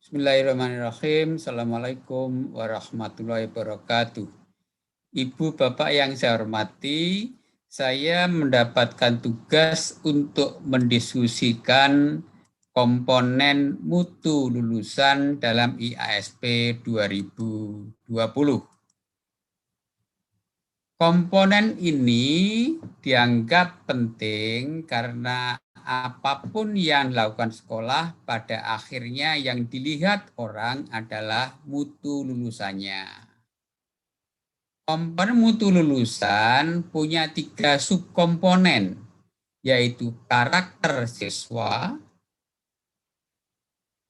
Bismillahirrahmanirrahim. Assalamualaikum warahmatullahi wabarakatuh. Ibu Bapak yang saya hormati, saya mendapatkan tugas untuk mendiskusikan komponen mutu lulusan dalam IASP 2020. Komponen ini dianggap penting karena apapun yang dilakukan sekolah, pada akhirnya yang dilihat orang adalah mutu lulusannya. Komponen mutu lulusan punya 3 subkomponen, yaitu karakter siswa,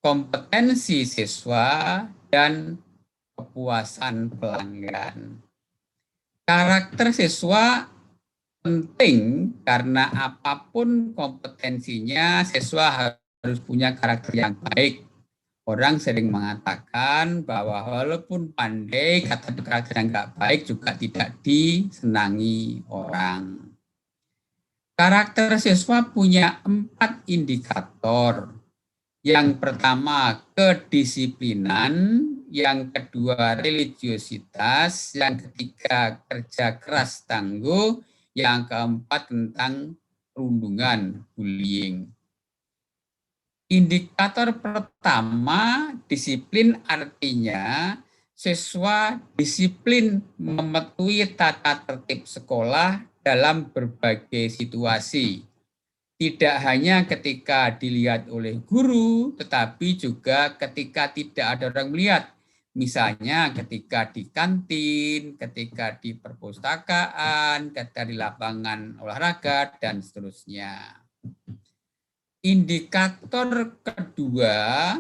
kompetensi siswa, dan kepuasan pelanggan. Karakter siswa penting karena apapun kompetensinya, siswa harus punya karakter yang baik. Orang sering mengatakan bahwa walaupun pandai, tapi karakter yang nggak baik juga tidak disenangi orang. Karakter siswa punya 4 indikator. Yang pertama, kedisiplinan. Yang kedua, religiositas. Yang ketiga, kerja keras tangguh. Yang keempat, tentang perundungan, bullying. Indikator pertama, disiplin, artinya siswa disiplin mematuhi tata tertib sekolah dalam berbagai situasi. Tidak hanya ketika dilihat oleh guru, tetapi juga ketika tidak ada orang melihat. Misalnya ketika di kantin, ketika di perpustakaan, ketika di lapangan olahraga, dan seterusnya. Indikator kedua,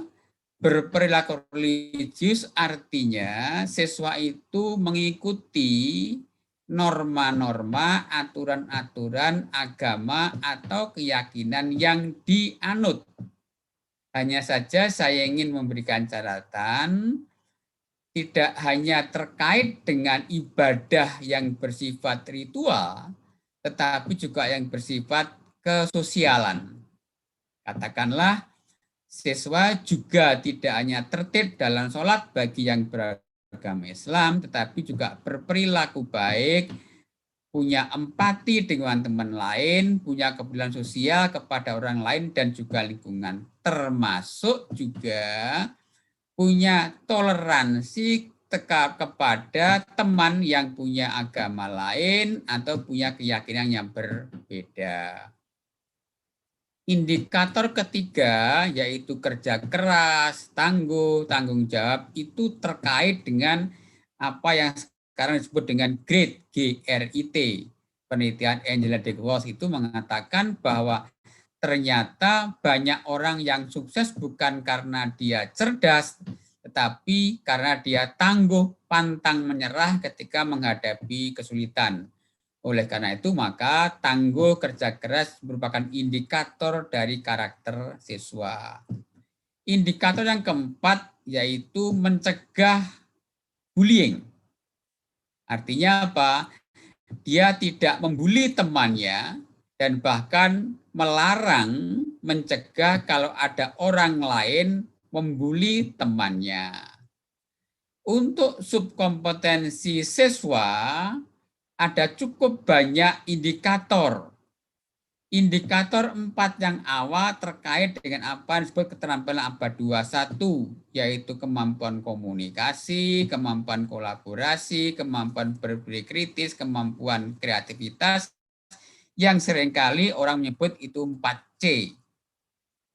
berperilaku religius, artinya siswa itu mengikuti norma-norma, aturan-aturan agama atau keyakinan yang dianut. Hanya saja saya ingin memberikan catatan, tidak hanya terkait dengan ibadah yang bersifat ritual, tetapi juga yang bersifat kesosialan. Katakanlah, siswa juga tidak hanya tertib dalam sholat bagi yang beragama Islam, tetapi juga berperilaku baik, punya empati dengan teman lain, punya kepedulian sosial kepada orang lain dan juga lingkungan. Termasuk juga punya toleransi kepada teman yang punya agama lain atau punya keyakinan yang berbeda. Indikator ketiga, yaitu kerja keras, tangguh, tanggung jawab, itu terkait dengan apa yang sekarang disebut dengan GRIT, G-R-I-T. Penelitian Angela DeGrasse itu mengatakan bahwa ternyata banyak orang yang sukses bukan karena dia cerdas, tetapi karena dia tangguh, pantang menyerah ketika menghadapi kesulitan. Oleh karena itu, maka tangguh, kerja keras merupakan indikator dari karakter siswa. Indikator yang keempat yaitu mencegah bullying. Artinya apa? Dia tidak membuli temannya dan bahkan melarang, mencegah kalau ada orang lain membuli temannya. Untuk subkompetensi siswa, ada cukup banyak indikator. Indikator 4 yang awal terkait dengan apa yang disebut keterampilan abad 21, yaitu kemampuan komunikasi, kemampuan kolaborasi, kemampuan berpikir kritis, kemampuan kreativitas, yang seringkali orang menyebut itu 4C.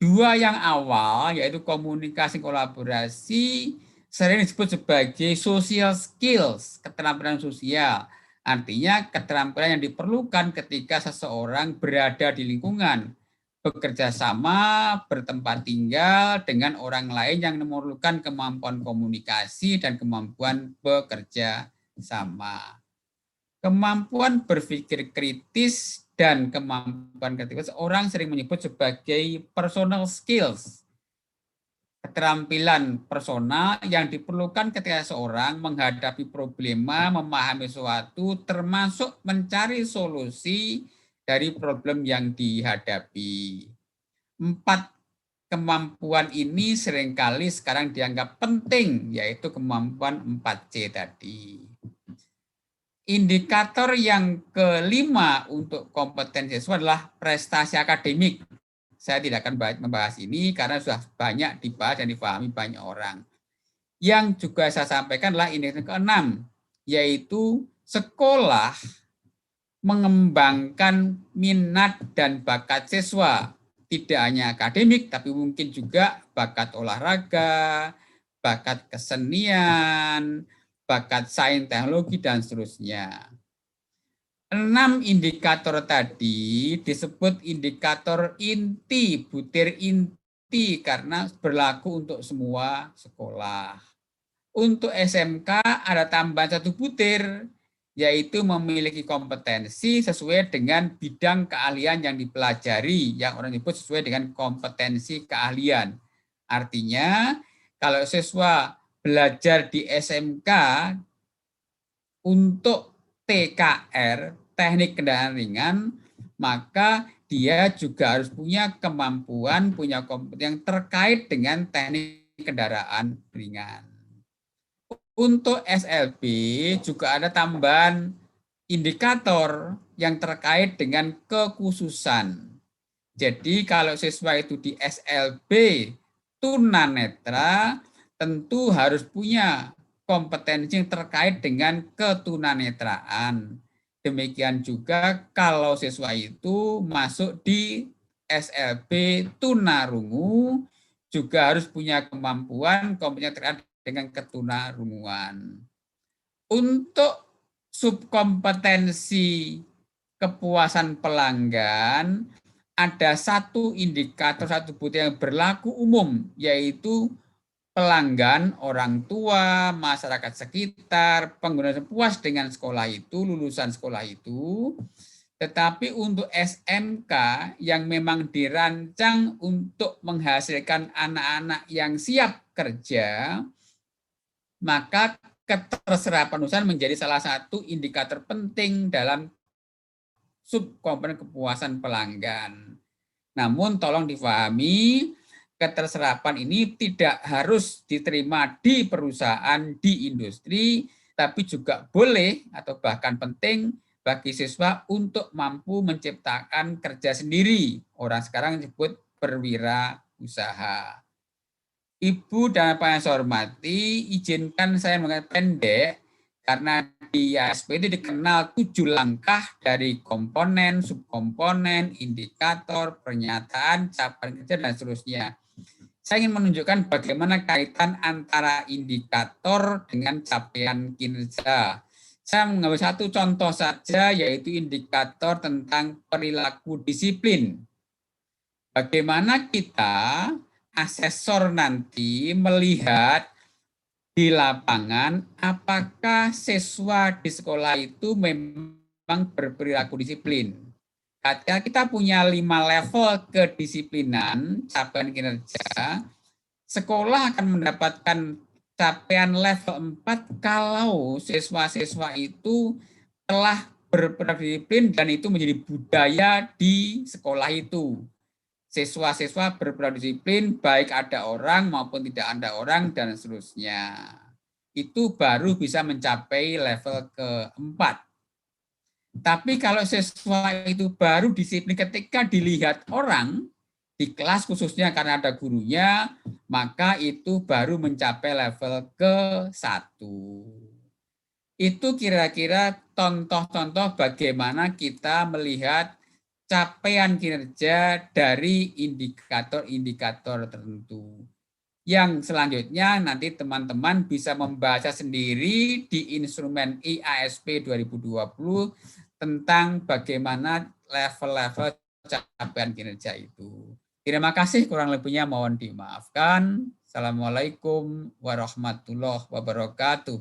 2 yang awal, yaitu komunikasi, kolaborasi, sering disebut sebagai social skills, keterampilan sosial. Artinya keterampilan yang diperlukan ketika seseorang berada di lingkungan, bekerja sama, bertempat tinggal dengan orang lain yang memerlukan kemampuan komunikasi dan kemampuan bekerja sama. Kemampuan berpikir kritis dan kemampuan kreativitas orang sering menyebut sebagai personal skills. Keterampilan personal yang diperlukan ketika seorang menghadapi problema, memahami sesuatu, termasuk mencari solusi dari problem yang dihadapi. 4 kemampuan ini seringkali sekarang dianggap penting, yaitu kemampuan 4C tadi. Indikator yang kelima untuk kompetensi siswa adalah prestasi akademik. Saya tidak akan membahas ini karena sudah banyak dibahas dan dipahami banyak orang. Yang juga saya sampaikan adalah indikator keenam, yaitu sekolah mengembangkan minat dan bakat siswa. Tidak hanya akademik, tapi mungkin juga bakat olahraga, bakat kesenian, bakat sains teknologi, dan seterusnya. 6 indikator tadi disebut indikator inti, butir inti, karena berlaku untuk semua sekolah. Untuk SMK ada tambahan 1 butir, yaitu memiliki kompetensi sesuai dengan bidang keahlian yang dipelajari, yang orang sebut sesuai dengan kompetensi keahlian. Artinya, kalau siswa belajar di SMK untuk TKR, teknik kendaraan ringan, maka dia juga harus punya kemampuan, punya kompetensi yang terkait dengan teknik kendaraan ringan. Untuk SLB juga ada tambahan indikator yang terkait dengan kekhususan. Jadi kalau siswa itu di SLB tunanetra, tentu harus punya kompetensi yang terkait dengan ketunanetraan. Demikian juga kalau siswa itu masuk di SLB tunarungu, juga harus punya kemampuan kompetensi terkait dengan ketunarunguan. Untuk subkompetensi kepuasan pelanggan, ada 1 indikator, 1 butir yang berlaku umum, yaitu pelanggan, orang tua, masyarakat sekitar, pengguna puas dengan sekolah itu, lulusan sekolah itu. Tetapi untuk SMK yang memang dirancang untuk menghasilkan anak-anak yang siap kerja, maka keterserapan usaha menjadi salah satu indikator penting dalam subkomponen kepuasan pelanggan. Namun tolong difahami, keterserapan ini tidak harus diterima di perusahaan, di industri, tapi juga boleh atau bahkan penting bagi siswa untuk mampu menciptakan kerja sendiri. Orang sekarang disebut berwirausaha. Ibu dan Bapak yang saya hormati, izinkan saya mengatakan pendek karena di IASP itu dikenal 7 langkah dari komponen, subkomponen, indikator, pernyataan, capaian kerja, dan seterusnya. Saya ingin menunjukkan bagaimana kaitan antara indikator dengan capaian kinerja. Saya mengambil 1 contoh saja, yaitu indikator tentang perilaku disiplin. Bagaimana kita asesor nanti melihat di lapangan apakah siswa di sekolah itu memang berperilaku disiplin. Ketika kita punya 5 level kedisiplinan capaian kinerja, sekolah akan mendapatkan capaian level 4 kalau siswa-siswa itu telah berperilaku disiplin dan itu menjadi budaya di sekolah itu. Siswa-siswa berperilaku disiplin, baik ada orang maupun tidak ada orang, dan seterusnya. Itu baru bisa mencapai level keempat. Tapi kalau siswa itu baru disiplin ketika dilihat orang, di kelas khususnya karena ada gurunya, maka itu baru mencapai level ke-1. Itu kira-kira contoh-contoh bagaimana kita melihat capaian kinerja dari indikator-indikator tertentu. Yang selanjutnya nanti teman-teman bisa membaca sendiri di instrumen IASP 2020 tentang bagaimana level-level capaian kinerja itu. Terima kasih, kurang lebihnya mohon dimaafkan. Assalamualaikum warahmatullahi wabarakatuh.